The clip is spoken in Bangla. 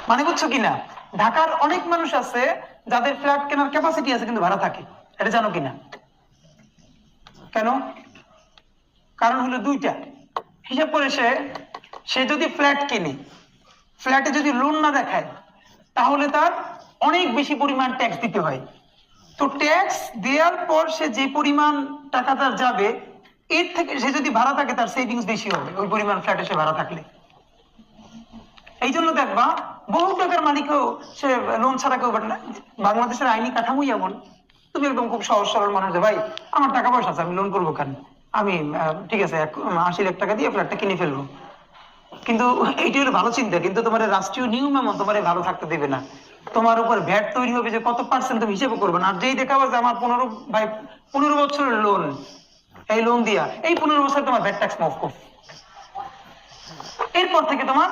মানে বুঝছো কিনা? ঢাকার অনেক মানুষ আছে যাদের ফ্ল্যাট কেনার ক্যাপাসিটি আছে কিন্তু ভাড়া থাকে, এটা জানো কিনা? কেন? কারণ হলো দুইটা। হিসাব করে সে সে যদি ফ্ল্যাট কিনে, ফ্ল্যাটে যদি লোন না দেখায়, তাহলে তার অনেক বেশি পরিমাণ ট্যাক্স দিতে হয়। তো ট্যাক্স দেওয়ার পর সে যে পরিমাণ টাকা তার যাবে, এর থেকে সে যদি ভাড়া থাকে তার সেভিংস বেশি হবে ওই পরিমাণ ফ্ল্যাটে সে ভাড়া থাকলে। এই জন্য দেখবা বহু টাকার মালিকও সে লোন ছাড়া কেউ পারে না। বাংলাদেশের আইনি কাঠামোই এমন। তুমি একদম খুব সহজ সরল মানুষ যে ভাই আমার টাকা পয়সা আছে, আমি লোন করবো কেন, আমি ঠিক আছে 80 লাখ টাকা দিয়ে ফ্ল্যাটটা কিনে ফেলবো। কিন্তু এইটি হলো ভালো চিন্তা, কিন্তু তোমার রাষ্ট্রীয় নিয়ম এমন তোমার ভালো থাকতে দেবে না। তোমার উপর ভ্যাট তৈরি হবে যে কত পার্সেন্ট তুমি হিসেবে করবে না। আর যেই দেখাবো যে আমার 15 বছরের লোন, এই লোন দিয়া এই 15 বছর তোমার ভ্যাট ট্যাক্স মাফ করো, এরপর থেকে তোমার